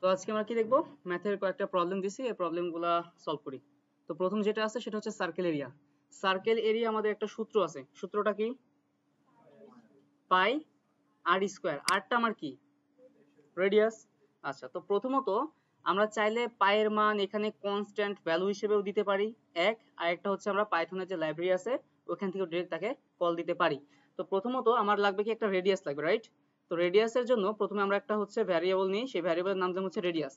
তো আজকে আমরা কি দেখবো, ম্যাথের কয়েকটা প্রবলেম দিছি, এই প্রবলেমগুলা সলভ করি। তো প্রথম যেটা আছে সেটা হচ্ছে সার্কেল এরিয়া। সার্কেল এরিয়া আমাদের একটা সূত্র আছে, সূত্রটা কি? পাই আর স্কোয়ার, আরটা আমার কি? রেডিয়াস। আচ্ছা, তো প্রথমত আমরা চাইলে পায়ের মান এখানে কনস্ট্যান্ট ভ্যালু হিসেবেও দিতে পারি এক, আর একটা হচ্ছে আমরা পাইথনের যে লাইব্রেরি আছে ওখান থেকে ডিরেক্ট তাকে কল দিতে পারি। তো প্রথমত আমার লাগবে কি, একটা রেডিয়াস লাগবে, রাইট? তো রেডিয়াসের জন্য প্রথমে আমরা একটা হচ্ছে ভ্যারিয়েবল নিই, সেই ভ্যারিয়েবলের নাম যেমন হচ্ছে রেডিয়াস।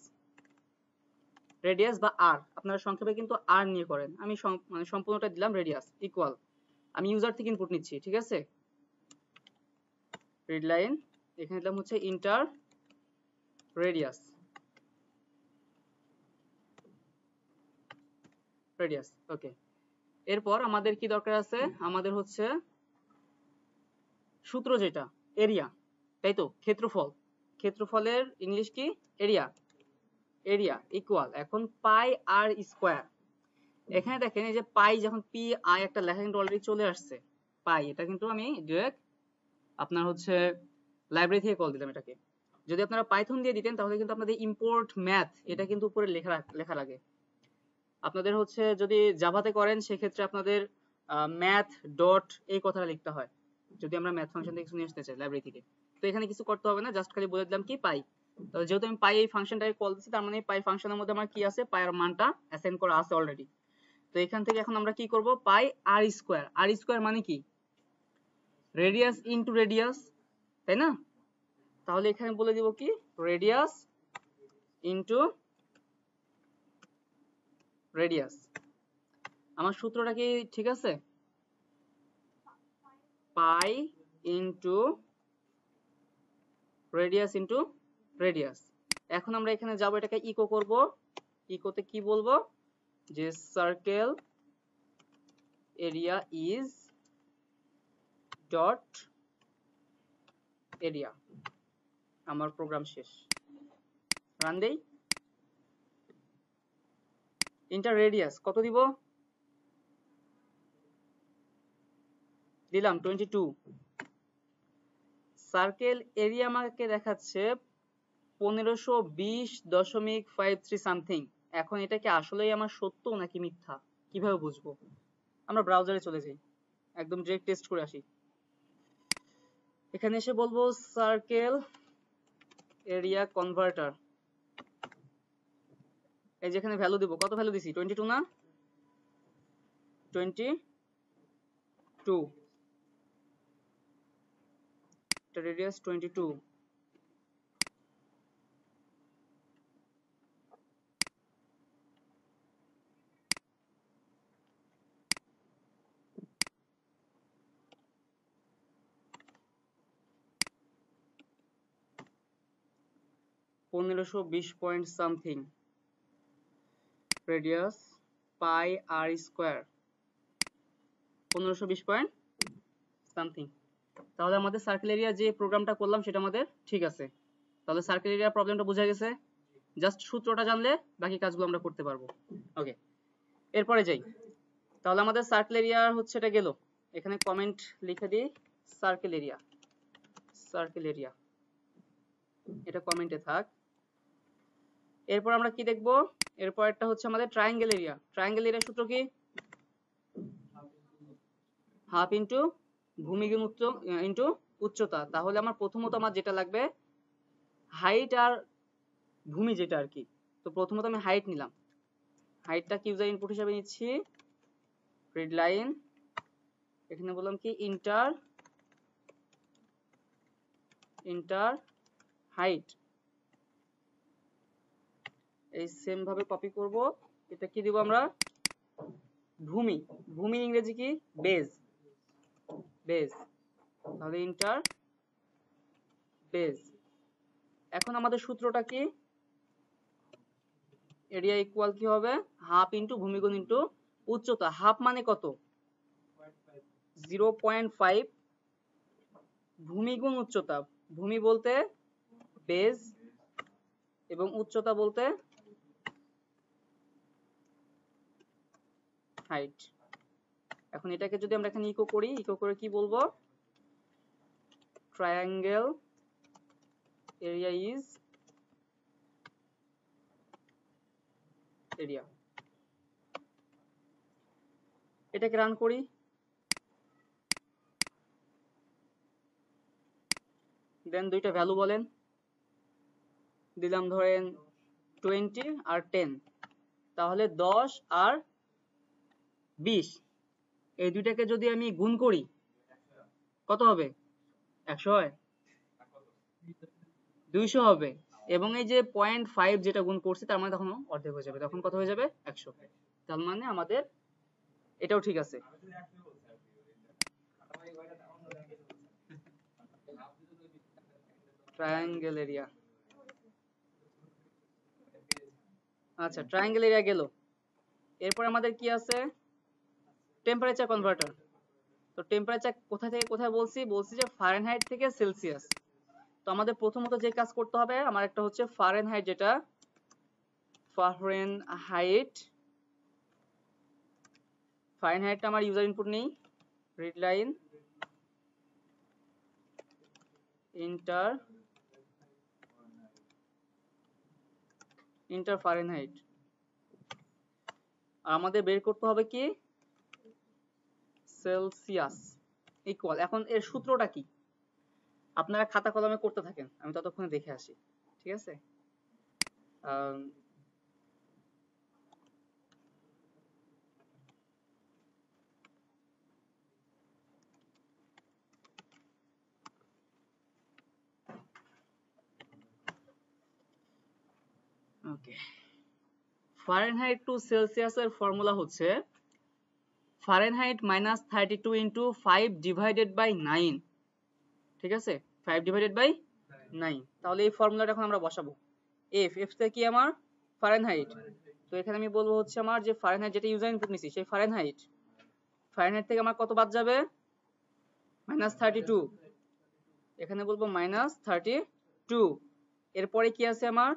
রেডিয়াস বা আর, আপনারা সংক্ষেপে কিন্তু আর নিয়ে করেন, আমি মানে সম্পূর্ণটা দিলাম রেডিয়াস ইকুয়াল, আমি ইউজার থেকে ইনপুট নিচ্ছি, ঠিক আছে? রিড লাইন, এখানে দিলাম হচ্ছে ইন্টার রেডিয়াস, রেডিয়াস, ওকে। এরপর আমাদের কি দরকার আছে, আমাদের হচ্ছে সূত্র যেটা এরিয়া, তাই তো? ক্ষেত্রফল, ক্ষেত্রফলের ইংলিশ কি? এরিয়া। এরিয়া ইকুয়াল এখন পাই আর স্কোয়ার। এখানে দেখেন এই যে পাই, যখন পি আই একটা লেখা কিন্তু অলরেডি চলে আসছে পাই, এটা কিন্তু আমি ডিরেক্ট আপনার হচ্ছে লাইব্রেরি থেকে কল দিলাম এটাকে। যদি আপনারা পাইথন দিয়ে দিতেন তাহলে কিন্তু আপনাদের ইম্পোর্ট ম্যাথ এটা কিন্তু উপরে লেখা লাগে। আপনাদের হচ্ছে যদি জাভাতে করেন সেক্ষেত্রে আপনাদের ম্যাথ ডট এই কথাটা লিখতে হয়, যদি আমরা ম্যাথ ফাংশন থেকে নিয়ে আসতে চাই লাইব্রেরি থেকে। তো এখানে কিছু করতে হবে না, জাস্ট খালি বলে দিলাম কি পাই। তাহলে যেহেতু আমি পাই এই ফাংশনটাকে কল দিচ্ছি, তার মানে পাই ফাংশনের মধ্যে আমার কি আছে, পায়ের মানটা অ্যাসাইন করা আছে অলরেডি। তো এখান থেকে এখন আমরা কি করব, পাই আর স্কোয়ার। আর স্কোয়ার মানে কি? রেডিয়াস ইনটু রেডিয়াস, তাই না? তাহলে এখানে বলে দিব কি, রেডিয়াস ইনটু রেডিয়াস। আমার সূত্রটা কি ঠিক আছে? পাই ইনটু রেডিয়াস ইনটু রেডিয়াস। এখন আমরা এখানে যাব, এটাকে ইকো করব। ইকোতে কি বলবো, যে circle area is dot area. আমার প্রোগ্রাম শেষ, রান দেই। ইন্টার রেডিয়াস কত দিব? দিলাম 22। সার্কেল এরিয়া আমাকে দেখাচ্ছে 1520.53 সামথিং। এখন এটা কি আসলেই আমার সত্য নাকি মিথ্যা, কিভাবে বুঝবো? আমরা ব্রাউজারে চলে যাই, একদম ডিরেক্ট টেস্ট করে আসি। এখানে এসে বলবো সার্কেল এরিয়া কনভার্টার, এই যেখানে ভ্যালু দিব, কত ভ্যালু দিছি? 22 না? 22, এটা রেডিয়াস 22। পনেরোশো বিশ পয়েন্ট সামথিং রেডিয়াস, পাই আর স্কোয়ার 1520 পয়েন্ট সামথিং। তাহলে আমাদের সার্কেল এরিয়া যে প্রোগ্রামটা করলাম সেটা আমাদের ঠিক আছে। তাহলে সার্কেল এরিয়া প্রবলেমটা বোঝা গেছে, জাস্ট সূত্রটা জানলে বাকি কাজগুলো আমরা করতে পারবো। ওকে, এরপরে যাই। তাহলে আমাদের সার্কেল এরিয়া হচ্ছে এটা গেল, এখানে কমেন্ট লিখে দিই সার্কেল এরিয়া, সার্কেল এরিয়া এটা কমেন্টে থাক। এরপর আমরা কি দেখব, এরপর একটা হচ্ছে আমাদের ট্রায়াঙ্গেল এরিয়া। ট্রায়াঙ্গেল এরিয়ার সূত্র কি? হাফ ইন্টু ভূমি গুণ ইন্টু উচ্চতা। তাহলে আমার প্রথমত আমার যেটা লাগবে হাইট আর ভূমি যেটা আর কি। তো প্রথমত আমি হাইট নিলাম, হাইটটা কি ইউজার ইনপুট হিসেবে নিচ্ছি, রিড লাইন, এখানে বললাম কি ইন্টার হাইট। এই সেম ভাবে কপি করব, এটা কি দিব আমরা, ভূমি। ভূমি ইংরেজি কি? Base, base. তাহলে ইন্টার বেজ। এখন আমাদের সূত্রটা কি, এরিয়া ইকুয়াল কি হবে, হাফ ইন্টু ভূমি গুণ ইন্টু উচ্চতা। হাফ মানে কত? 0.5, ভূমি গুণ উচ্চতা। ভূমি বলতে বেজ এবং উচ্চতা বলতে হাইট। এখন এটাকে যদি আমরা এখানে ইকো করি, ইকো করে কি বলবো, ট্রায়াঙ্গেল এরিয়া ইজ এরিয়া। এটাকে রান করি, দেন দুইটা ভ্যালু বলেন, দিলাম ধরেন 20 আর 10, তাহলে 10 আর 20 এই দুইটাকে যদি আমি গুণ করি কত হবে? 100 হয়? 200 হবে। এবং এই যে 0.5 যেটা গুণ করছি তার মানে তখন অর্ধেক হয়ে যাবে, তখন কত হয়ে যাবে? 100। তার মানে আমাদের এটাও ঠিক আছে। ট্রায়াঙ্গেল এরিয়া, আচ্ছা ট্রায়াঙ্গেল এরিয়া গেল। এরপর আমাদের কি আছে? Temperature converter. তো টেম্পারেচার কোথা থেকে কোথায় বলছি যে ফারেনহাইট থেকে সেলসিয়াস। তো আমাদের প্রথমত যে কাজ করতে হবে, আমার একটা হচ্ছে ফারেনহাইট, যেটা ফারেনহাইটটা আমার ইউজার ইনপুট নেই, রিড লাইন ইন্টার ফারেনহাইট। আর আমাদের বের করতে হবে কি? Celsius equal. এখন এর সূত্রটা কি? আপনারা খাতা কলমে করতে থাকেন, আমি ততক্ষণে দেখে আসি, ঠিক আছে? ওকে, ফারেনহাইট টু সেলসিয়াসের ফর্মুলা হচ্ছে ফারেনহাইট -32 ইন্টু 5 ডিভাইডেড বাই 9, ঠিক আছে? 5 ডিভাইডেড বাই 9। তাহলে এই ফর্মুলাটা এখন আমরা বসাবো। এফ তে কি আমার? ফারেনহাইট। তো এখানে আমি বলবো হচ্ছে আমার যে ফারেনহাইট যেটা ইউজার ইনপুট নিছি সেই ফারেনহাইট থেকে আমার কত বাদ যাবে? -32। এখানে বলবো -32। এরপরে কি আছে আমার?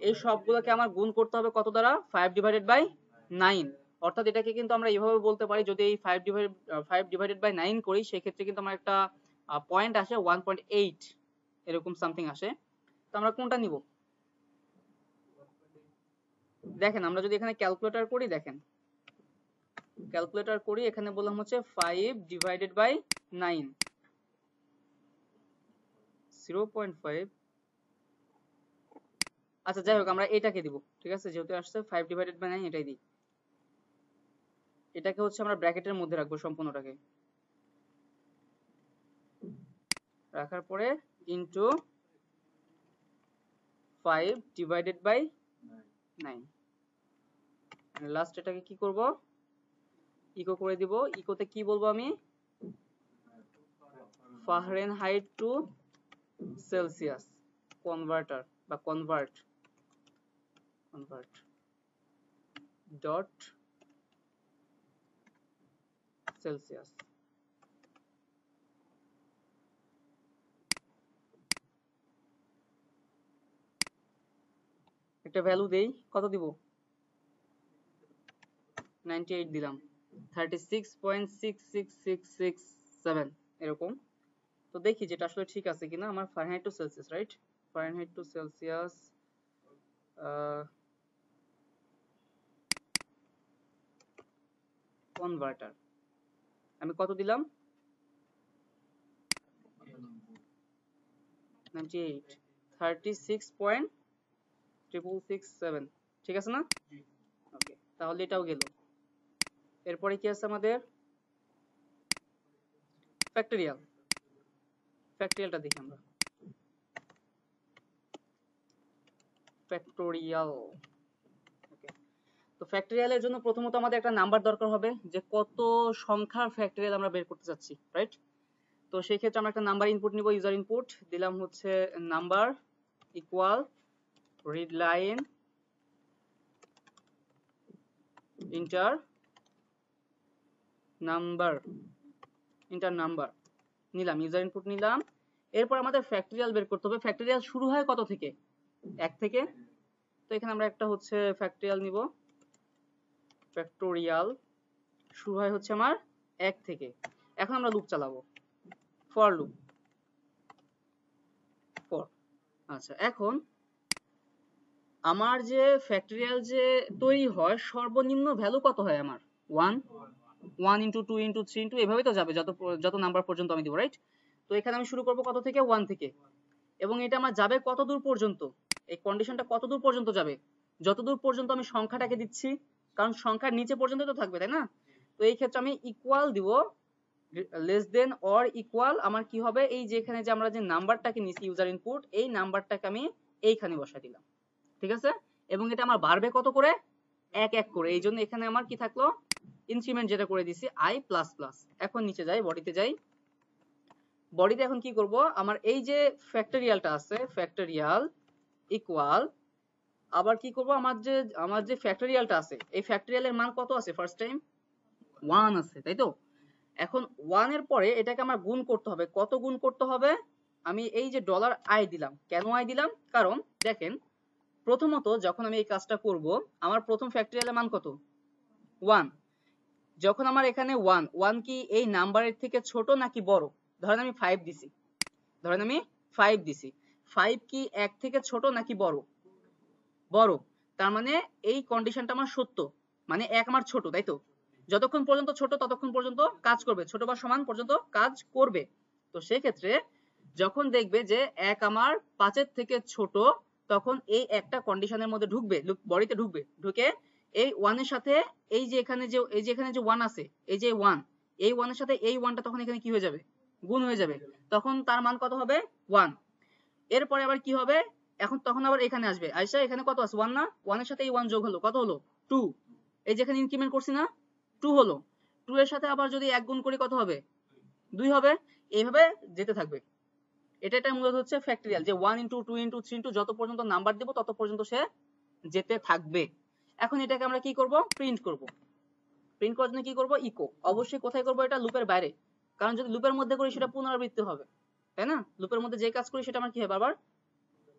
এই সবগুলোকে আমার গুণ করতে হবে কত দ্বারা? 5 ডিভাইডেড বাই 9। অর্থাৎ এটাকে কিন্তু আমরা এইভাবে বলতে পারি, যদি এই 5 ডিভাইডেড বাই 9 করি সেক্ষেত্রে কিন্তু আমার একটা পয়েন্ট আসে 1.8 এরকম সামথিং আসে। তো আমরা কোনটা নিব? দেখেন আমরা যদি এখানে ক্যালকুলেটর করি, দেখেন ক্যালকুলেটর করি, এখানে বললাম হচ্ছে 5 ডিভাইডেড বাই 9, 0.5। আচ্ছা যাই হোক আমরা এটাকে দিব, ঠিক আছে? যেহেতু আসছে 5 ডিভাইডেড বাই 9 এটাই দিই। এটাকে হচ্ছে আমরা ব্র্যাকেটের মধ্যে রাখবো সম্পূর্ণটাকে, রাখার পরে ইনটু 5 ডিভাইডেড বাই 9। লাস্ট এটাকে কি করব? ইকো করে দিব। ইকোতে কি বলবো আমি? ফারেনহাইট টু সেলসিয়াস কনভার্টার বা কনভার্ট ডট সেলসিয়াস। একটা ভ্যালু দেই, কত দিব? 98 দিলাম, 36.66667 এরকম। তো দেখি যেটা আসলে ঠিক আছে কিনা। আমার Fahrenheit to Celsius, right? Fahrenheit to Celsius converter আমি কত দিলাম? 98, 36.667, ঠিক আছে না? ওকে, তাহলে এটাও গেল। এরপরে কি আছে আমাদের? ফ্যাক্টরিয়ালটা দেখি আমরা। ফ্যাক্টোরিয়াল, ওকে। তো ফ্যাক্টরিয়ালের জন্য প্রথমত আমাদের একটা নাম্বার দরকার হবে, যে কত সংখ্যার ফ্যাক্টরিয়াল আমরা বের করতে চাচ্ছি, রাইট? তো সেই ক্ষেত্রে আমরা একটা নাম্বার ইনপুট নিব, ইউজার ইনপুট দিলাম হচ্ছে number equal read line inter number নিলাম, ইউজার ইনপুট নিলাম। এরপর আমাদের ফ্যাক্টরিয়াল বের করতে হবে। ফ্যাক্টরিয়াল শুরু হয় কত থেকে? 1 থেকে। তো এখানে আমরা একটা হচ্ছে ফ্যাক্টরিয়াল নিব। ফ্যাক্টোরিয়াল শুরু হয় হচ্ছে আমার 1 থেকে। এখন আমরা লুপ চালাবো, ফর লুপ, ফর। আচ্ছা এখন আমার যে ফ্যাক্টরিয়াল যে তৈরি হয় সর্বনিম্ন ভ্যালু কত হয় আমার 1 1 ইন্টু 2 ইন্টু 3 ইন্টু এভাবেই তো যাবে যত নাম্বার পর্যন্ত আমি দিব, রাইট? তো এখানে আমি শুরু করব কত থেকে, 1 থেকে, এবং এটা আমার যাবে কত দূর পর্যন্ত, এই কন্ডিশনটা কত দূর পর্যন্ত যাবে, যতদূর পর্যন্ত আমি সংখ্যাটাকে দিচ্ছি, কারণ সংখ্যার নিচে পর্যন্ত তো থাকবে, তাই না? তো এই ক্ষেত্রে আমি ইকুয়াল দিব, লেস দেন অর ইকুয়াল আমার কি হবে, এই যে এখানে যে আমরা যে নাম্বারটাকে নিছি ইউজার ইনপুট, এই নাম্বারটাকে আমি এইখানে বসাই দিলাম, ঠিক আছে? এবং এটা আমার বাড়বে কত করে, এক এক করে, এই জন্য এখানে আমার কি থাকলো, ইনক্রিমেন্ট যেটা করে দিছি i প্লাস প্লাস। এখন নিচে যাই, বডিতে যাই, বডিতে এখন কি করব, আমার এই যে ফ্যাক্টরিয়ালটা আছে, ফ্যাক্টরিয়াল ইকুয়াল, আবার কি করব, আমার যে ফ্যাক্টরিয়ালটা আছে, এই ফ্যাক্টরিয়ালের মান কত আছে, ফার্স্ট টাইম 1 আছে, তাই তো? এখন 1 এর পরে এটাকে আমার গুণ করতে হবে, কত গুণ করতে হবে, আমি এই যে ডলার আই দিলাম, কেন আই দিলাম, কারণ দেখেন প্রথমত যখন আমি এই কাজটা করব, আমার প্রথম ফ্যাক্টরিয়ালের মান কত, 1, যখন আমার এখানে 1 1 কি এই নাম্বারের থেকে ছোট নাকি বড়, ধরেন আমি 5 দিছি, ধরেন আমি 5 দিছি, 5 কি 1 থেকে ছোট নাকি বড়, বড়, তার মানে এই কন্ডিশনটা আমার সত্য, মানে 1 আমার ছোট, তাই তো? যতক্ষণ পর্যন্ত ছোট ততক্ষণ পর্যন্ত কাজ করবে, ছোট বা সমান পর্যন্ত কাজ করবে। তো সেই ক্ষেত্রে যখন দেখবে যে 1 আমার 5 এর থেকে ছোট, তখন এই একটা কন্ডিশনের মধ্যে ঢুকবে, বডিতে ঢুকবে, ঢুকে এই 1 এর সাথে এই যে এখানে যে 1 আছে, এই যে 1, এই 1 এর সাথে এই 1টা তখন এখানে কি হয়ে যাবে, গুণ হয়ে যাবে, তখন তার মান কত হবে, 1। এরপরে আবার কি হবে, এখন তখন আবার এখানে আসবে, আইসা এখানে কত আছে, 1 না, 1 এর সাথে এই 1 যোগ হলো, কত হলো, 2, এই যে এখানে ইনক্রিমেন্ট করছি না, 2 হলো, 2 এর সাথে আবার যদি 1 গুণ করি কত হবে, 2 হবে, এইভাবে যেতে থাকবে। এটা মূলত হচ্ছে ফ্যাক্টরিয়াল, যে 1 ইন্টু 2 ইন্টু 3 ইন্টু যত পর্যন্ত নাম্বার দেব তত পর্যন্ত সে যেতে থাকবে। এখন এটাকে আমরা কি করব, প্রিন্ট করব। প্রিন্ট করার জন্য কি করব, ইকো, অবশ্যই কোথায় করব, এটা লুপের বাইরে, কারণ যদি লুপের মধ্যে করি সেটা পুনরাবৃত্তি হবে, তাই না? লুপের মধ্যে যে কাজ করি সেটা আমার কি হয়, বারবার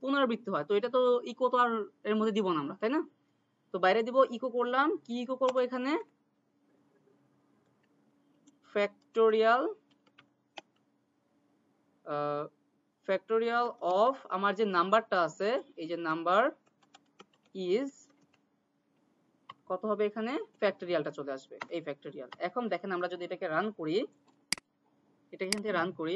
পুনরাবৃত্তি হয়, তো এটা তো ইকো তো আর এর মধ্যে দিব না আমরা, তাই না? তো বাইরে দিব, ইকো করলাম, কি ইকো করব এখানে, ফ্যাক্টোরিয়াল ফ্যাক্টোরিয়াল অফ আমার যে নাম্বারটা আছে, এই যে নাম্বার ইজ কত হবে, এখানে ফ্যাক্টোরিয়ালটা চলে আসবে, এই ফ্যাক্টোরিয়াল। এখন দেখেন আমরা যদি এটাকে রান করি, এটা এখান থেকে রান করি,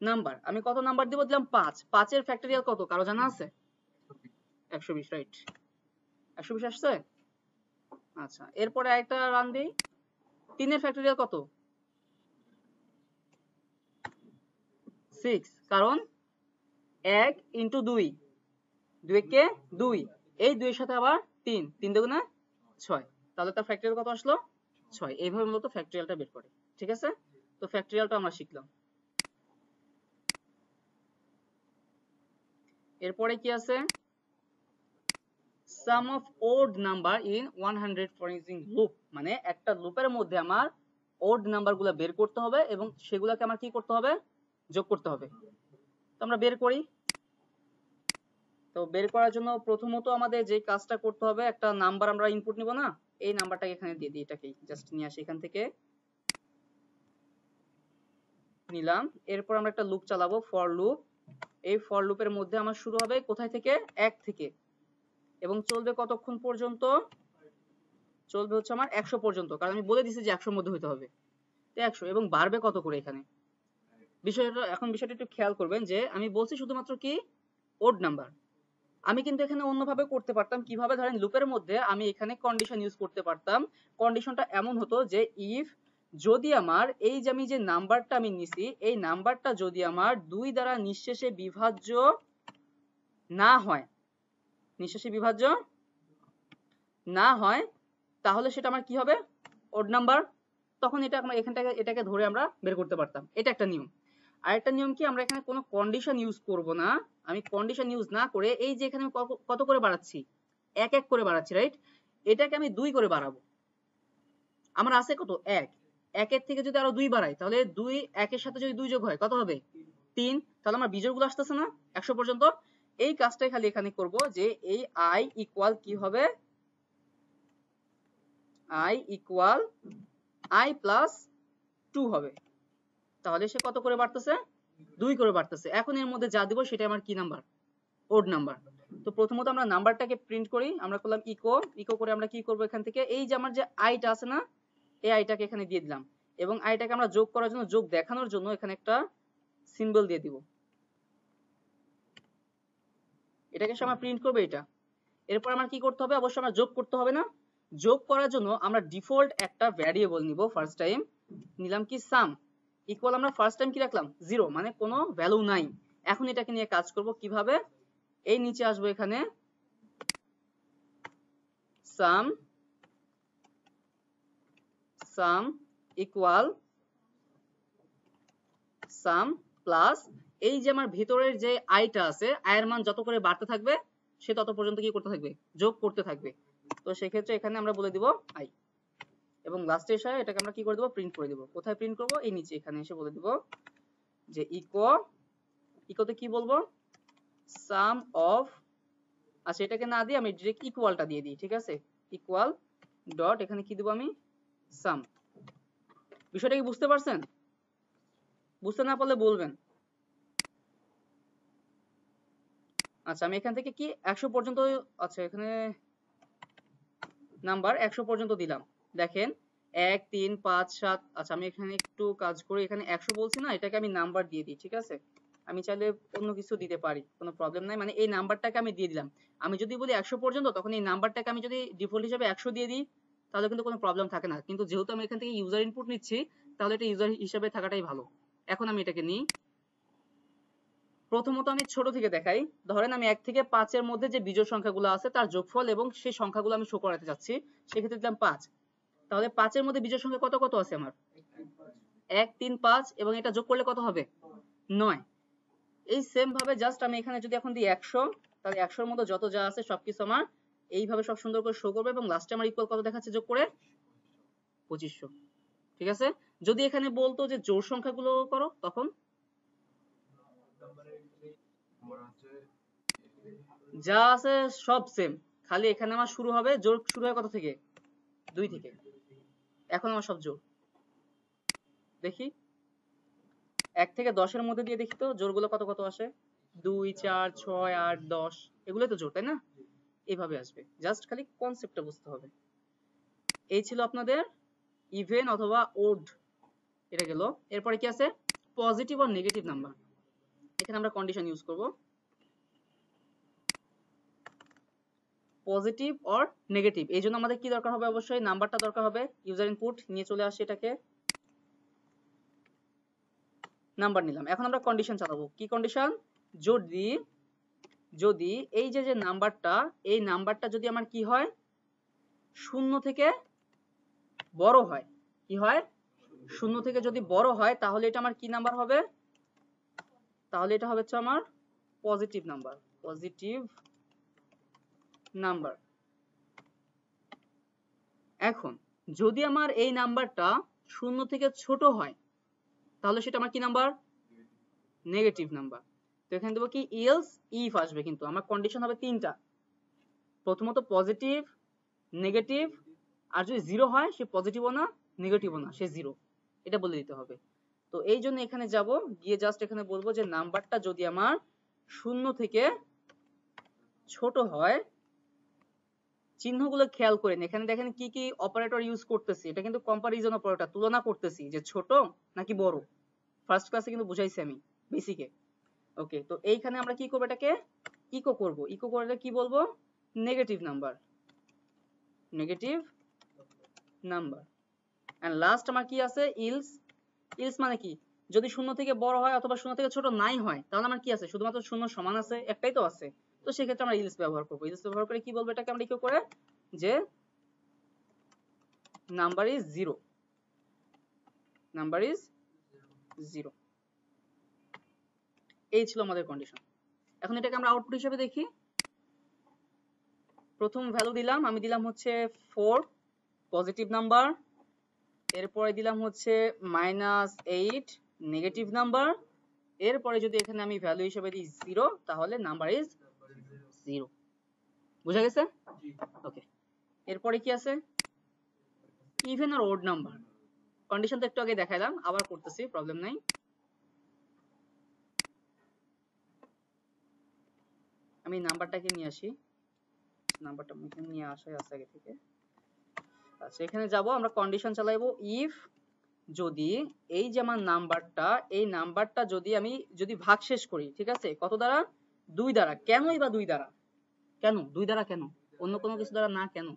নাম্বার আমি কত নাম্বার দিব, দিলাম 5, 5 এর ফ্যাক্টোরিয়াল কত কারো জানা আছে, 120, রাইট? 120 আসছে, আচ্ছা। এরপরে আরেকটা রান দেই, 3 এর ফ্যাক্টোরিয়াল কত, 6, কারণ 1 ইন্টু 2, 2 কে 2, এই 2 এর সাথে আবার 3, 3 দুগুণে 6, তাহলে তার ফ্যাক্টরিয়াল কত আসলো, 6। এইভাবে মূলত ফ্যাক্টরিয়ালটা বের করে, ঠিক আছে? তো ফ্যাক্টরিয়ালটা আমরা শিখলাম। এরপরে কি আছে, sum of odd number in 100 foreign loop, মানে একটা লুপের মধ্যে আমার odd নাম্বার গুলা বের করতে হবে এবং সেগুলোকে আমার কি করতে হবে, যোগ করতে হবে। তো আমরা বের করি, তো বের করার জন্য প্রথমত আমাদের যে কাজটা করতে হবে, একটা নাম্বার আমরা ইনপুট নিব না, এই নাম্বারটাকে এখানে দিয়ে দিই, এটাকে জাস্ট নিয়ে আসি এখান থেকে, নিলাম। এরপর আমরা একটা লুপ চালাবো, ফর লুপ। এই ফর লুপের মধ্যে আমার শুরু হবে কোথায় থেকে, 1 থেকে, এবং চলবে কতক্ষণ পর্যন্ত, চলবে হচ্ছে আমার 100 পর্যন্ত, কারণ আমি বলে দিছি যে 100 এর মধ্যে হইতে হবে, তো 100, এবং বাড়বে কত করে এখানে, বিষয়টা একটু খেয়াল করবেন যে আমি বলছি শুধুমাত্র কি ওড নাম্বার, আমি কিন্তু এখানে অন্যভাবে করতে পারতাম, কিভাবে, ধরেন লুপের মধ্যে আমি এখানে কন্ডিশন ইউজ করতে পারতাম। কন্ডিশনটা এমন হতো যে ইফ যদি আমার এই যে আমি যে নাম্বারটা আমি নিছি, এই নাম্বারটা যদি আমার 2 দ্বারা নিঃশেষে বিভাজ্য না হয়, নিঃশেষে বিভাজ্য না হয়, তাহলে সেটা আমার কি হবে, ওড নাম্বার। তখন এটা আমরা এখান থেকে এটাকে ধরে আমরা বের করতে পারতাম, এটা একটা নিয়ম। আরেকটা নিয়ম কি, আমরা এখানে কোনো কন্ডিশন ইউজ করব না, আমি কন্ডিশন ইউজ না করে এই যে এখানে কত করে বাড়াচ্ছি, 1 1 করে বাড়াচ্ছি, রাইট? এটাকে আমি 2 করে বাড়াবো, আমার আছে কত, 1, 1 এর থেকে যদি আরো 2 বাড়াই, তাহলে 2 1 এর সাথে যদি 2 যোগ হয় কত হবে, 3, তাহলে আমার বিজোড়গুলো আসতেছে না 100 পর্যন্ত। এই কাজটাই খালি এখানে করব, যে এই i ইকুয়াল কি হবে, i ইকুয়াল i প্লাস 2 হবে, তাহলে সে কত করে বাড়তেছে, 2 করে বাড়তেছে। এখন এর মধ্যে যা দিব সেটা আমার কি নাম্বার, ওড নাম্বার। তো প্রথমত আমরা নাম্বারটাকে প্রিন্ট করি, আমরা করলাম ইকো, ইকো করে আমরা কি করব এখান থেকে এই যে আমার যে আইটা আছে না, এই আইটাকে এখানে দিয়ে দিলাম এবং আইটাকে আমরা যোগ করার জন্য, যোগ দেখানোর জন্য এখানে একটা সিম্বল দিয়ে দিব। এটাকে আমরা প্রিন্ট করব এটা। এরপর আমার কি করতে হবে, অবশ্যই আমরা যোগ করতে হবে না। যোগ করার জন্য আমরা ডিফল্ট একটা ভ্যারিয়েবল নিব। ফার্স্ট টাইম নিলাম কি সাম, ইকুয়াল আমরা ফার্স্ট টাইম কি রাখলাম 0, মানে কোনো ভ্যালু নাই। এখন এটাকে নিয়ে কাজ করব কিভাবে, এই নিচে আসবো এখানে সাম সাম ইকুয়াল সাম প্লাস এই যে আমার ভিতরের যে আইটা আছে, আয়ের মান যত করে বাড়তে থাকবে সে তত পর্যন্ত কি করতে থাকবে, যোগ করতে থাকবে। তো সেক্ষেত্রে এখানে আমরা বলে দিব আই এবং লাস্টে এসে এটাকে আমরা কি করে দেব, প্রিন্ট করে দেব। কোথায় প্রিন্ট করব, এই নিচে এখানে এসে বলে দিব যে ইকো, ইকোতে কি বলবো, সাম অফ, আচ্ছা এটাকে না দিয়ে আমি ডাইরেক্ট ইকুয়ালটা দিয়ে দিই, ঠিক আছে, ইকুয়াল ডট এখানে কি দেব আমি সাম। বিষয়টা কি বুঝতে পারছেন? বুঝতে না পারলে বলবেন। আচ্ছা আমি এখান থেকে কি 100 পর্যন্ত, আচ্ছা এখানে নাম্বার 100 পর্যন্ত দিলাম। দেখেন 1 3 5 7, আচ্ছা আমি এখানে একটু কাজ করি, এখানে 100 বলছি না, এটাকে আমি নাম্বার দিয়ে দিই, ঠিক আছে। আমি চাইলে অন্য কিছু দিতে পারি, কোনো প্রবলেম নাই, মানে এই নাম্বারটাকে আমি দিয়ে দিলাম। আমি যদি বলি 100 পর্যন্ত, তখন এই নাম্বারটাকে আমি যদি ডিফল্ট হিসেবে 100 দিয়ে দিই তাহলে কিন্তু কোনো প্রবলেম থাকে না, কিন্তু যেহেতু আমি এখান থেকে ইউজার ইনপুট নিচ্ছি তাহলে এটা ইউজার হিসেবে থাকাটাই ভালো। এখন আমি এটাকে নিই, প্রথমত আমি ছোট থেকে দেখাই। ধরেন আমি 1 থেকে 5 এর মধ্যে যে বিজোড় সংখ্যাগুলো আছে তার যোগফল এবং সেই সংখ্যাগুলো আমি শো করাতে যাচ্ছি, সেক্ষেত্রে দিলাম 5। তাহলে 5 এর মধ্যে বিজোড় সংখ্যা কত কত আছে আমার, 1 3 5, এবং এটা যোগ করলে কত হবে 9। এই সেম ভাবে জাস্ট আমি এখানে যদি এখন দিই 100, তাহলে 100 এর মধ্যে যত যা আছে সবকিছু আমার এইভাবে সব সুন্দর করে শো করবে এবং লাস্টে আমার ইকুয়াল কত দেখাচ্ছে যোগ করে 2500, ঠিক আছে। যদি এখানে বলতো যে জোড় সংখ্যাগুলো করো, তখন যা আছে সব সেম, খালি এখানে আমার শুরু হবে, জোড় শুরু হয় কত থেকে, 2 থেকে। এখন আমার সব জোড় দেখি 1 থেকে 10 এর মধ্যে দিয়ে দেখি তো জোড়গুলো কত কত আসে, 2 4 6 8 10, এগুলোই তো জোড়, তাই না? এইভাবে আসবে, জাস্ট খালি কনসেপ্টটা বুঝতে হবে। এই ছিল আপনাদের ইভেন অথবা ওড, এটা গেল। এরপরে কি আছে, পজিটিভ আর নেগেটিভ নাম্বার। এখানে আমরা কন্ডিশন ইউজ করব, পজিটিভ অর নেগেটিভ। এই জন্য আমাদের কি দরকার হবে, অবশ্যই নাম্বারটা দরকার হবে। ইউজার ইনপুট নিয়ে চলে আসে, এটাকে নাম্বার নিলাম। এখন আমরা কন্ডিশন চালাবো, কি কন্ডিশন, যদি যদি এই যে যে নাম্বারটা, এই নাম্বারটা যদি আমার কি হয়, শূন্য থেকে বড় হয়, কি হয়, শূন্য থেকে যদি বড় হয়, তাহলে এটা আমার কি নাম্বার হবে, তাহলে এটা হবে আমার পজিটিভ নাম্বার, পজিটিভ নাম্বার। এখন যদি আমার এই নাম্বারটা শূন্য থেকে ছোট হয়, তাহলে সেটা আমার কি নাম্বার, নেগেটিভ নাম্বার। তো এখানে দেবো কি এলস ইফ আসবে, কিন্তু আমার কন্ডিশন হবে তিনটা, প্রথমত পজিটিভ, নেগেটিভ, আর যদি জিরো হয় সে পজিটিভও না নেগেটিভও না, সে জিরো, এটা বলে দিতে হবে। তো এই জন্য এখানে যাব, গিয়ে জাস্ট এখানে বলবো যে নাম্বারটা যদি আমার শূন্য থেকে ছোট হয়, চিহ্নগুলো খেয়াল করেন, এখানে দেখেন কি কি অপারেটর ইউজ করতেছি, এটা কিন্তু কম্পারিজন অপারেটর, তুলনা করতেছি যে ছোট নাকি বড়। ফার্স্ট ক্লাসে কিন্তু বুঝাইছি আমি বেসিকে। ওকে, তো এইখানে আমরা কি করব, এটাকে ইকো করব, ইকো করলে কি বলবো, negative number, negative number. And last আমার কি আছে, ইলস, ইলস মানে কি, যদি শূন্য থেকে বড় হয় অথবা শূন্য থেকে ছোট নাই হয়, তাহলে আমার কি আছে, শুধুমাত্র শূন্য সমান আছে, একটাই তো আছে। তো সেক্ষেত্রে আমরা ইলস ব্যবহার করব। ইলস ব্যবহার করে কি বলবো, এটাকে আমরা ইকো করে যে number is zero, number is zero. এই ছিল আমাদের কন্ডিশন। এখন এটাকে আমরা আউটপুট হিসেবে দেখি। প্রথম ভ্যালু দিলাম, আমি দিলাম হচ্ছে 4, পজিটিভ নাম্বার। এরপরে দিলাম হচ্ছে -8, নেগেটিভ নাম্বার। এরপরে যদি এখানে আমি ভ্যালু হিসেবে দিই 0, তাহলে নাম্বার ইজ 0। বুঝা গেছে? ওকে, এরপরে কি আছে, ইভেন আর ওড নাম্বার। কন্ডিশন তো একটু আগে দেখাইলাম, আবার করতেছি, প্রবলেম নাই। আমি আমি নাম্বারটাকে নিয়ে আসি, নাম্বারটা এখানে নিয়ে আসাই আছে আগে থেকে। আচ্ছা এখানে যাব আমরা কন্ডিশন চালাইবো ইফ যদি এই যে আমার নাম্বারটা, এই নাম্বারটা যদি আমি যদি ভাগশেষ করি, ঠিক আছে, কত দ্বারা? 2 দ্বারা। কেনই বা 2 দ্বারা? কেন 2 দ্বারা? কেন অন্য কোনো কিছু দ্বারা না? কেন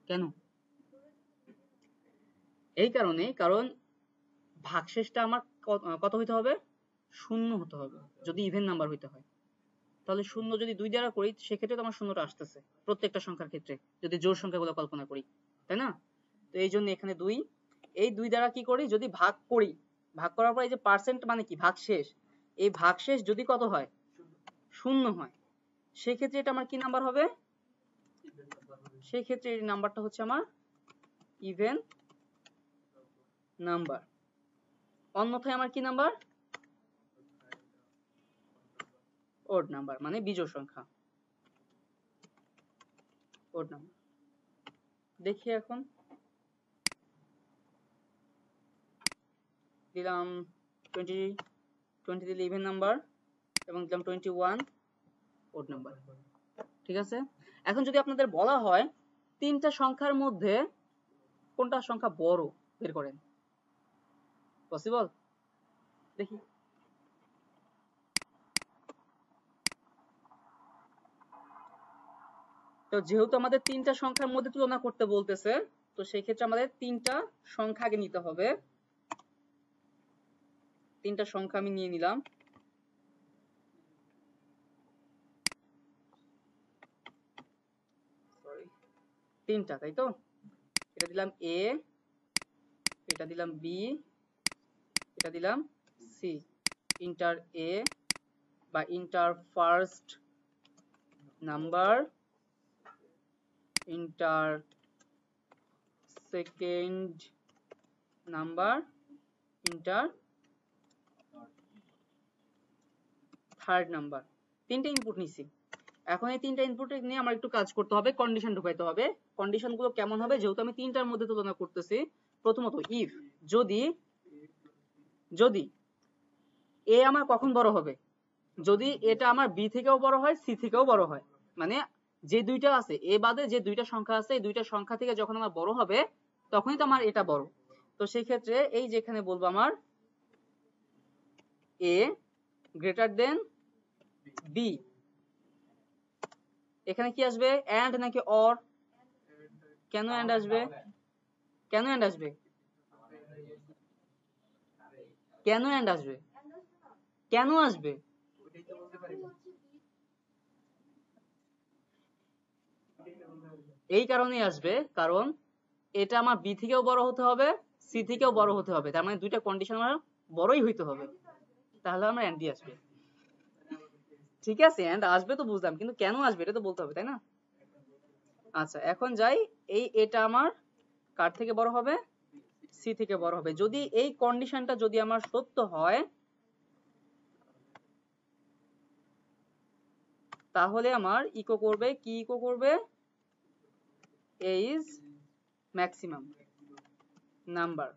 কেন? এই কারণে, কারণ ভাগশেষটা আমার কত হইতে হবে? 0 হতে হবে যদি ইভেন নাম্বার হইতে হয়। তাহলে 0 যদি 2 দ্বারা করি সেক্ষেত্রে তো আমার 0টা আসতেছে প্রত্যেকটা সংখ্যার ক্ষেত্রে, যদি জোড় সংখ্যাগুলো কল্পনা করি, তাই না? তো এই জন্য এখানে 2, এই 2 দ্বারা কি করি? যদি ভাগ করি, ভাগ করার পর এই যে পার্সেন্ট মানে কি? ভাগশেষ। এই ভাগশেষ যদি কত হয়? 0 হয়, সেক্ষেত্রে এটা আমার কি নাম্বার হবে? সেই ক্ষেত্রে এই নাম্বারটা হচ্ছে আমার ইভেন নাম্বার। অন্যথায় আমার কি নাম্বার? ওড নাম্বার, মানে বিজোড় সংখ্যা, ওড নাম্বার। দেখি এখন দিলাম 20 দিলে ইভেন নাম্বার এবং দিলাম 21 ওড নাম্বার, ঠিক আছে। এখন যদি আপনাদের বলা হয় তিনটা সংখ্যার মধ্যে কোনটা সংখ্যা বড়, বের করেন। পসিবল? দেখি। তো যেহেতু আমাদের তিনটা সংখ্যার মধ্যে তুলনা করতে বলতেছে, তো সেই ক্ষেত্রে আমাদের তিনটা সংখ্যা আগে নিতে হবে। তিনটা সংখ্যা আমি নিয়ে নিলাম। তিনটা, তাই তো? এটা দিলাম এ, এটা দিলাম বি, এটা দিলাম সি। ইন্টার এ বা inter first number, inter second number, inter third number. তিনটা ইনপুট নিছি। এখন এই তিনটা ইনপুট নিয়ে আমার একটু কাজ করতে হবে, কন্ডিশন ঢুকাইতে হবে। কন্ডিশন গুলো কেমন হবে? যেহেতু আমি তিনটার মধ্যে তুলনা করতেছি, প্রথমত ইফ যদি এ আমার কখন বড় হবে? যদি এটা আমার বি থেকেও বড় হয়, সি থেকেও বড় হয়। মানে যে দুইটা আছে, এ বাদে যে দুইটা সংখ্যা আছে, এই দুইটা সংখ্যা থেকে যখন আমার বড় হবে তখনই তো আমার এটা বড়। তো সেই ক্ষেত্রে এই যেখানে বলবো আমার এ গ্রেটার দেন বি, এখানে কি আসবে? এন্ড নাকি অর? কেন এন্ড আসবে? কেন এন্ড আসবে? কেন এন্ড আসবে? কেন আসবে? এই কারণেই আসবে, কারণ এটা আমার বি থেকেও বড় হতে হবে, সি থেকেও বড় হতে হবে। তার মানে দুইটা কন্ডিশন আমার বড়ই হইতে হবে, তাহলে আমার এন্ড দিয়ে আসবে। ঠিক আছে, এন্ড আসবে তো বুঝলাম, কিন্তু কেন আসবে এটা তো বলতে হবে, তাই না? আচ্ছা এখন যাই, এই এটা আমার কার থেকে বড় হবে? সি থেকে বড় হবে। যদি এই কন্ডিশনটা যদি আমার সত্য হয়, তাহলে আমার ইকো করবে কি? ইকো করবে এ ইজ ম্যাক্সিমাম নাম্বার।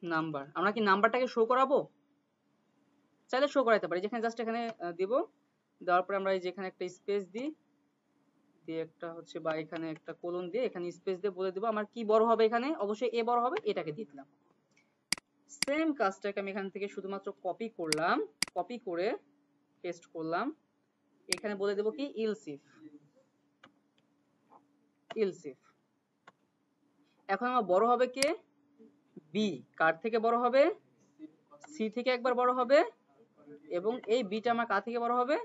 নাম্বার আমরা কি নাম্বারটাকে শো করাবো? চাইলে শো করাইতে পারি, যেখানে জাস্ট এখানে দেব, দেওয়ার পরে আমরা এই যেখানে একটা স্পেস দিই, দিয়ে একটা হচ্ছে বা এখানে একটা কোলন দিয়ে এখানে স্পেস দিয়ে বলে দেব আমার কি বড় হবে। এখানে অবশ্যই এ বড় হবে, এটাকে দিয়ে দিলাম। সেম কাজটাকে আমি এখান থেকে শুধুমাত্র কপি করলাম, কপি করে পেস্ট করলাম। এখানে বলে দেব কি? Else if. এখন আমার বড় হবে কে? বি। কার থেকে বড় হবে? সি থেকে একবার বড় হবে, এবং এই বিটা আমার কার থেকে বড় হবে?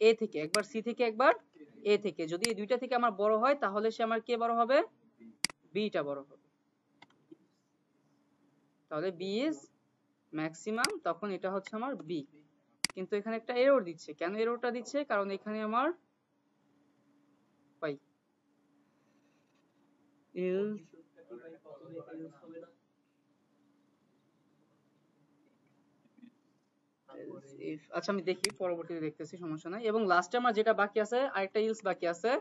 এ থেকে একবার, সি থেকে একবার, এ থেকে। যদি এই দুইটা থেকে আমার বড় হয় তাহলে সে আমার কে বড় হবে? বিটা বড় হবে। তাহলে বি ইজ ম্যাক্সিমাম, তখন এটা হচ্ছে আমার বি। কিন্তু এখানে একটা এরর দিচ্ছে। কেন এররটা দিচ্ছে? কারণ এখানে আমার পাই আচ্ছা আমি দেখি, পরবর্তীতে দেখতেছি, সমস্যা নাই। এবং লাস্টে আমার যেটা বাকি আছে, আরেকটা ইলস বাকি আছে।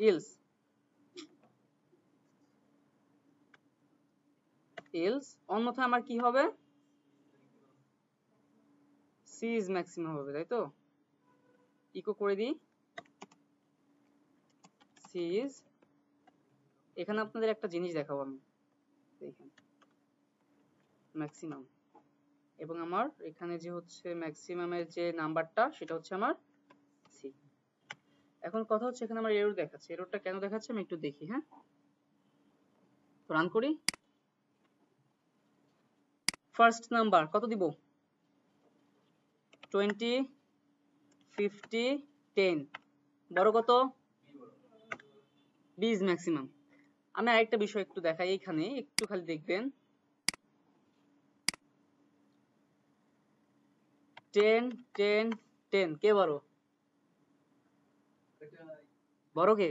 ইলস এলস অন্যথায় আমার কি হবে, সি ইজ ম্যাক্সিমাম হবে, তাই তো? ইকো করে দিই সি ইজ, এখানে আপনাদের একটা জিনিস দেখাবো আমি, দেখেন ম্যাক্সিমাম, এবং আমার এখানে যে হচ্ছে ম্যাক্সিমামের যে নাম্বারটা সেটা হচ্ছে আমার সি। এখন কথা হচ্ছে এখানে আমার এরর দেখাচ্ছে, এররটা কেন দেখাচ্ছে আমি একটু দেখি। হ্যাঁ, রান করি। ফার্স্ট নাম্বার কত দিব, 20, 50, 10, বড় কত, বি ইজ ম্যাক্সিমাম। আমি আরেকটা বিষয় একটু দেখাই, এখানে একটু খালি দেখবেন, 10, 10, 10 কে বড়, বড় কে,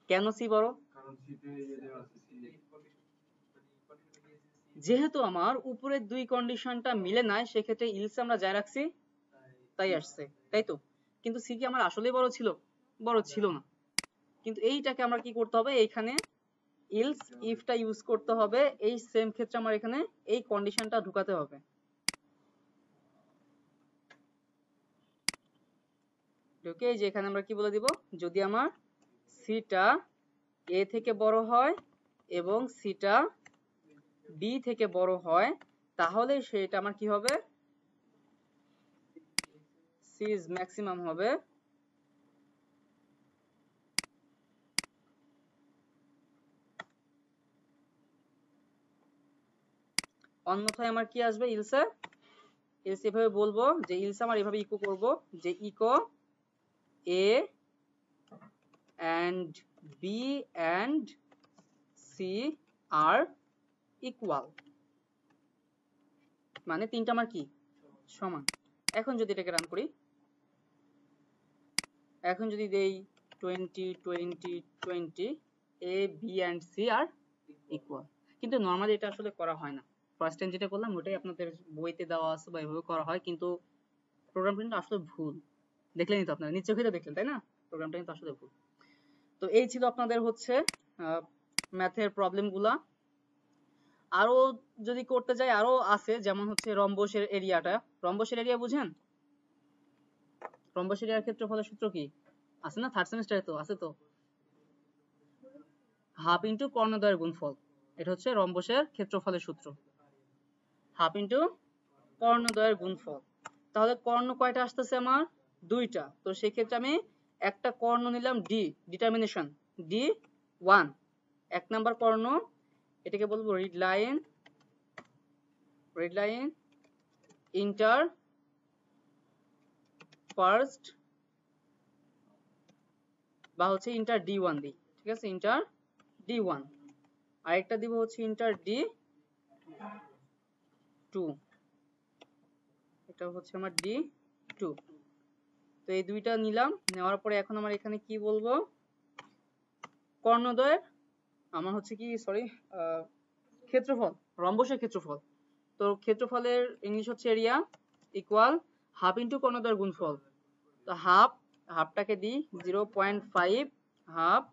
কেন সি বড়, যেহেতু আমার উপরের দুই কন্ডিশনটা মিলে নাই, সেক্ষেত্রে ইলস আমরা যাই রাখছি তাই আসছে, তাই তো? কিন্তু সি কি আমার আসলেই বড় ছিল, বড় ছিল না। কিন্তু এইটাকে আমরা কি করতে হবে, এইখানে ইলস ইফটা ইউজ করতে হবে, এই সেম ক্ষেত্রে আমার এখানে এই কন্ডিশনটা ঢুকাতে হবে। ওকে, যে এখানে আমরা কি বলে দিব, যদি আমার সিটা এ থেকে বড় হয় এবং সিটা বি থেকে বড় হয়, তাহলে সেটা আমার কি হবে, সি ইজ ম্যাক্সিমাম হবে। অন্যথায় আমার কি আসবে, ইলসে, ইলস এভাবে বলবো যে ইলস আমার এভাবে ইকো করব যে equal A and B and C are equal, মানে তিনটা আমার কি সমান। এখন যদি এটাকে রান করি, এখন যদি দেই 20, 20, 20, A, B and C are equal, কিন্তু নর্মালি এটা আসলে করা হয় না। ফার্স্ট টাইম যেটা করলাম ওটাই আপনাদের বইতে দেওয়া আছে বা এভাবে করা হয়, কিন্তু প্রোগ্রামটা কিন্তু আসলে ভুল। দেখলেনই তো আপনারা, নিশ্চয়ই তো দেখলেন তাই না, প্রোগ্রামটা কিন্তু আসলে ভুল। তো এই ছিল আপনাদের হচ্ছে ম্যাথের প্রবলেমগুলা। আরো যদি করতে যাই আরো আছে, যেমন হচ্ছে রম্বসের এরিয়াটা, রম্বসের এরিয়া বুঝেন, রম্বসের এরিয়ার ক্ষেত্রফলের সূত্র কি আছে না, থার্ড সেমিস্টারে তো আছে তো, হাফ ইন্টু কর্ণদ্বয়ের গুণফল, এটা হচ্ছে রম্বসের ক্ষেত্রফলের সূত্র, হাফ ইন্টু কর্ণদ্বয়ের গুণফল। তাহলে কর্ণ কয়টা আসতেছে আমার, দুইটা, তো সেই ক্ষেত্রে আমি একটা কর্ণ নিলাম ডি, ডিটারমিনেশন ডি 1, এক নাম্বার কর্ণ, এটাকে বলবো read line, read line inter first, বা হচ্ছে ইন্টার ডি ওয়ান দিই, ঠিক আছে, ইন্টার ডি ওয়ান, আরেকটা দিব হচ্ছে ইন্টার ডি টু, এটা হচ্ছে আমার ডি টু। তো এই দুইটা নিলাম, নেওয়ার পরে এখন আমার এখানে কি বলবো, কর্ণদ্বয়ের আমার হচ্ছে কি সরি ক্ষেত্রফল, রম্বসের ক্ষেত্রফল, তো ক্ষেত্রফলের ইংলিশ হচ্ছে এরিয়া ইকুয়াল হাফ ইন্টু কর্ণদ্বয়ের গুণফল, তো হাফ, হাফটাকে দিই 0.5, হাফ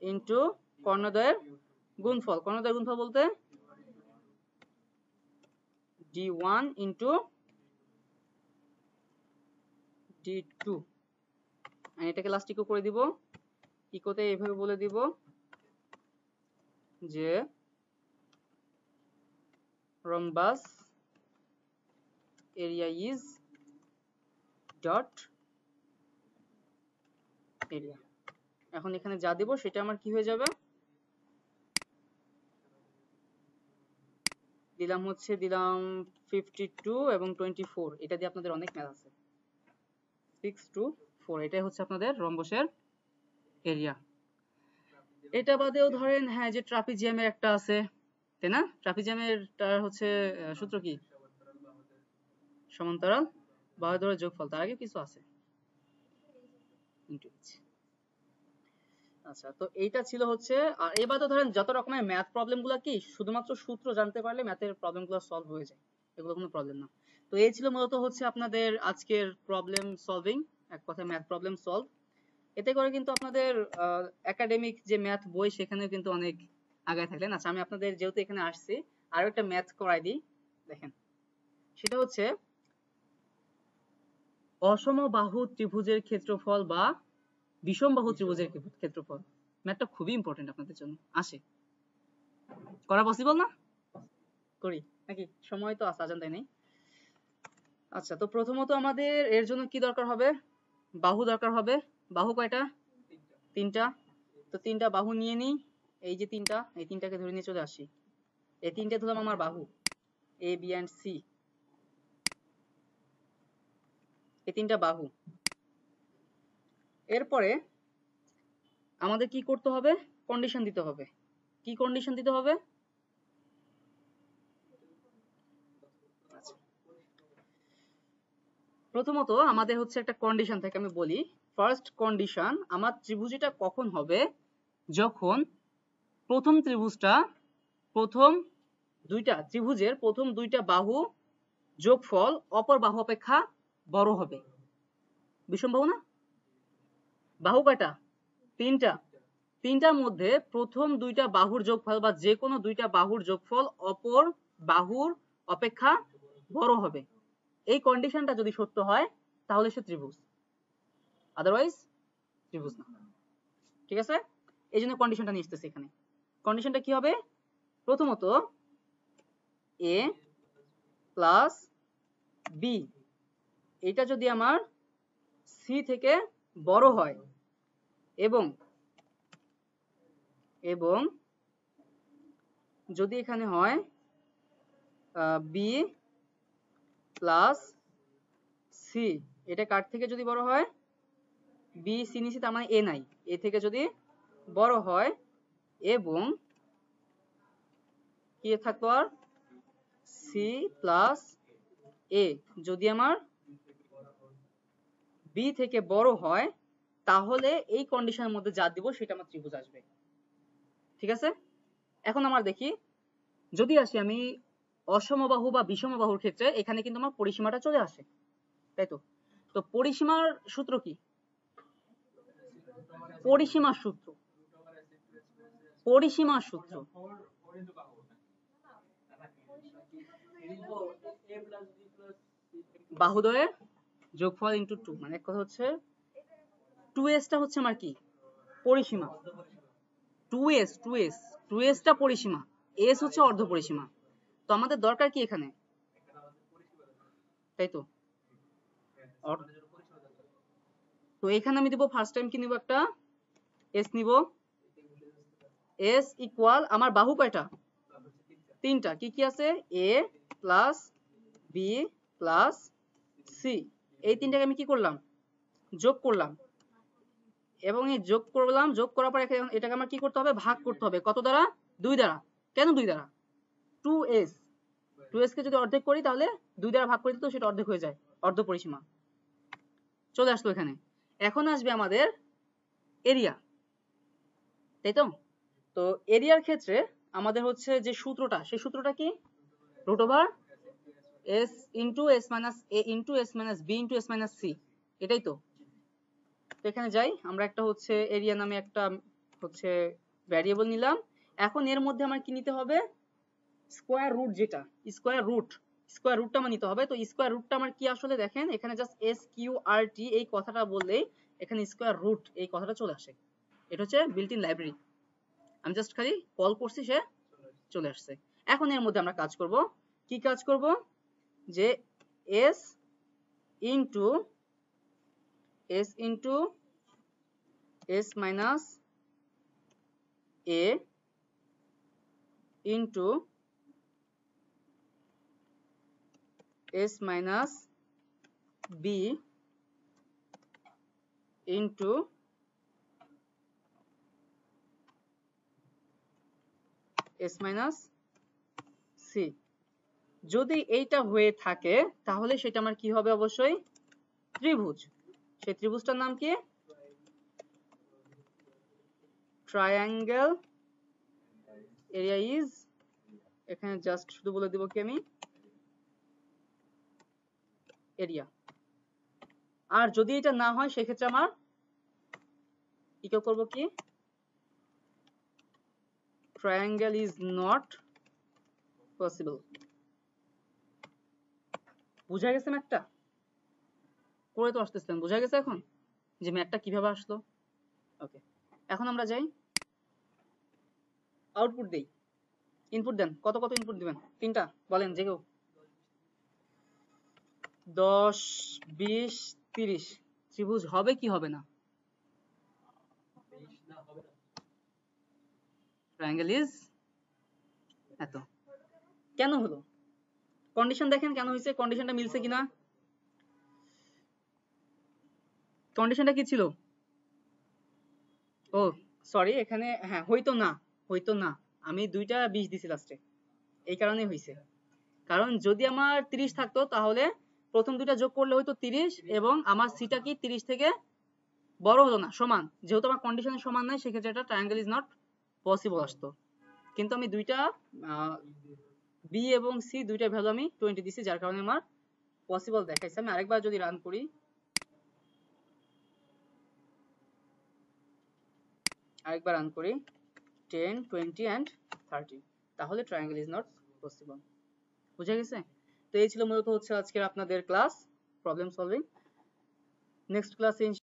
ইন্টু কর্ণদ্বয়ের গুণফল, কর্ণদ্বয়ের গুণফল বলতে d1 ইন্টু d2, এটাকে লাস্ট ইকো করে দিব, ইকোতে এভাবে বলে দিব যে রম্বাস এরিয়া ইজ ডট এরিয়া। এখন এখানে যা দিব সেটা আমার কি হয়ে যাবে, দিলাম হচ্ছে দিলাম 52 এবং 24, এটা দিয়ে আপনাদের অনেক ম্যাথ আছে, 6 to 4, এটাই হচ্ছে আপনাদের রম্বসের এরিয়া। এটা বাদেও ধরেন হ্যাঁ যে ট্রাপিজিয়ামের একটা আছে, তাই না, ট্রাপিজিয়ামের হচ্ছে সূত্র কি, সমান্তরাল বাহুদ্বয়ের যোগফল, তার আগে কিছু আছে। আচ্ছা, তো এইটা ছিল হচ্ছে, আর এবার তো ধরেন যত রকমের ম্যাথ প্রবলেম গুলা কি শুধুমাত্র সূত্র জানতে পারলে ম্যাথের প্রবলেম গুলো সলভ হয়ে যায়, এগুলো কোনো প্রবলেম না। তো এই ছিল মূলত হচ্ছে আপনাদের আজকের প্রবলেম সলভিং, এক কথায় ম্যাথ প্রবলেম সলভ। এতে করে কিন্তু আপনাদের একাডেমিক যে ম্যাথ বই সেখানে কিন্তু অনেক আগায় থাকলেন। আচ্ছা আমি আপনাদের যেহেতু এখানে আসছি আরো একটা ম্যাথ করাই দিই। দেখেন সেটা হচ্ছে অসমবাহু ত্রিভুজের ক্ষেত্রফল বা বিষমবাহু ত্রিভুজের ক্ষেত্রফল। ম্যাথটা খুবই ইম্পর্টেন্ট আপনাদের জন্য। আসে করা পসিবল না? করি নাকি? সময় তো আছে, আজান দেয় নাই। আচ্ছা তো প্রথমত আমাদের এর জন্য কি দরকার হবে? বাহু দরকার হবে। বাহু কয়টা? তিনটা। তো তিনটা বাহু নিয়ে নিই। এই যে তিনটা, এই তিনটাকে ধরে নিয়ে চলে আসি। এই তিনটা ধরলাম আমার বাহু, এ বি অ্যান্ড সি। এই তিনটা বাহু। এরপরে আমাদের কি করতে হবে? কন্ডিশন দিতে হবে। কি কন্ডিশন দিতে হবে? প্রথমত আমাদের হচ্ছে একটা কন্ডিশন থাকে, আমি বলি। ফার্স্ট কন্ডিশন, আমার ত্রিভুজটা কখন হবে? যখন প্রথম ত্রিভুজের প্রথম দুইটা বাহু যোগফল অপর বাহু অপেক্ষা বড় হবে। বিষমবাহু না? বাহু কয়টা? তিনটা। তিনটার মধ্যে প্রথম দুইটা বাহুর যোগফল বা যে কোনো দুইটা বাহুর যোগফল অপর বাহুর অপেক্ষা বড় হবে। এই কন্ডিশনটা যদি সত্য হয় তাহলে সে ত্রিভুজ, আদারওয়াইজ ত্রিভুজ না। ঠিক আছে? এই জন্য কন্ডিশনটা নিয়ে আসতেছি এখানে। কন্ডিশনটা কি হবে? প্রথমত এ প্লাস বি এটা যদি আমার সি থেকে বড় হয় এবং যদি এখানে হয় বি প্লাস সি, এটা কার থেকে যদি বড় হয়? বি সি নিচে, তার মানে এ নাই, এ থেকে যদি বড় হয় এবং কি থাকতো আর সি প্লাস এ যদি আমার বি থেকে বড় হয় তাহলে এই কন্ডিশনের মধ্যে যা দিব সেটা আমার ত্রিভুজ আসবে। ঠিক আছে? এখন আমরা দেখি, যদি আসি আমি অসমবাহু বা বিষমবাহুর ক্ষেত্রে, এখানে কিন্তু আমার পরিসীমাটা চলে আসে, তাই তো? তো পরিসীমার সূত্র কি? পরিসীমার সূত্র বাহুদ্বয়ের যোগফল ইনটু 2, মানে এক কথা হচ্ছে 2s টা হচ্ছে আমার কি? পরিসীমা। 2s টা পরিসীমা, s হচ্ছে অর্ধ পরিসীমা। তো আমাদের দরকার কি এখানে? তাই তো? তো এখানে আমি দেব ফার্স্ট টাইম কি নিব? একটা s নিব। s ইকুয়াল আমার বাহু কয়টা? তিনটা। কি কি আছে? a plus B plus C. এই তিনটাকে আমি কি করলাম? যোগ করলাম। এবং এই যোগ করলাম, যোগ করার পর এটাকে আমার কি করতে হবে? ভাগ করতে হবে। কত দ্বারা? 2 দ্বারা। কেন 2 দ্বারা? 2s, 2s কে যদি অর্ধেক করি তাহলে 2 দ্বারা ভাগ করে দিতে সেটা অর্ধেক হয়ে যায়, অর্ধ পরিসীমা চলে আসলো এখানে। এখন আসবে আমাদের এরিয়া, তাই তো? তো এরিয়ার ক্ষেত্রে আমাদের হচ্ছে যে সূত্রটা, সেই সূত্রটা কি? Root over s into s minus a into s minus b into s minus c, এটাই তো। তো এখানে যাই, আমরা একটা হচ্ছে এরিয়া নামে একটা হচ্ছে ভ্যারিয়েবল নিলাম। এখন এর মধ্যে আমার কি নিতে হবে? স্কয়ার রুট, যেটা স্কয়ার রুটটা আমার নিতে হবে। তো স্কয়ার রুটটা আমার কি আসলে দেখেন, এখানে জাস্ট এস কিউ আর টি এই কথাটা বললেই এখানে স্কয়ার রুট এই কথাটা চলে আসে। এটা হচ্ছে বিল্ট ইন লাইব্রেরি, আমি জাস্ট খালি কল করছি, সে চলে আসছে। এখন এর মধ্যে আমরা কাজ করব। কি কাজ করব? যে এস ইন্টু এস মাইনাস এ into s minus b into s minus c। যদি এইটা হয়ে থাকে তাহলে সেটা আমার কি হবে? অবশ্যই ত্রিভুজ। সেই ত্রিভুজটার নাম কি? ট্রায়াঙ্গেল এরিয়া ইজ, এখানে জাস্ট শুধু বলে দিব কি আমি এরিয়া। আর যদি এটা না হয় সেক্ষেত্রে আমার ইকুয়াল করব কি ট্রায়াঙ্গেল ইজ নট পসিবল। বুঝা গেছে ম্যাথটা? করে তো আসতেছিলেন, বুঝা গেছে এখন যে ম্যাথটা কিভাবে আসলো? ওকে, এখন আমরা যাই আউটপুট দেই। ইনপুট দেন, কত কত ইনপুট দিবেন? 3টা বলেন যে কেউ। 10 20 30। ত্রিভুজ হবে কি হবে না? ট্রায়াঙ্গেল ইজ এত। কেন হলো? কন্ডিশন দেখেন কেন হয়েছে, কন্ডিশনটা মিলছে কিনা। কন্ডিশনটা কি ছিল? ও সরি, এখানে হ্যাঁ হইতো না, হইতো না। আমি 2টা 20 দিছি লাস্টে, এই কারণেই হইছে। কারণ যদি আমার 30 থাকতো তাহলে প্রথম 2টা যোগ করলে হয়তো 30, এবং আমার সিটা কি 30 থেকে বড় হলো না, সমান। যেহেতু আমার কন্ডিশনে সমান নাই, সেক্ষেত্রে এটা ট্রায়াঙ্গেল ইজ নট পসিবল আসতো। কিন্তু আমি 2টা বি এবং সি 2টা ভ্যালু আমি 20 দিছি, যার কারণে আমার পসিবল দেখাইছে। আমি আরেকবার যদি রান করি, আরেকবার রান করি 10 20 and 30, তাহলে ট্রায়াঙ্গেল ইজ নট পসিবল। বুঝা গেছে? তো এই ছিল মূলত হচ্ছে আজকের আপনাদের ক্লাস প্রবলেম সলভিং। নেক্সট ক্লাসে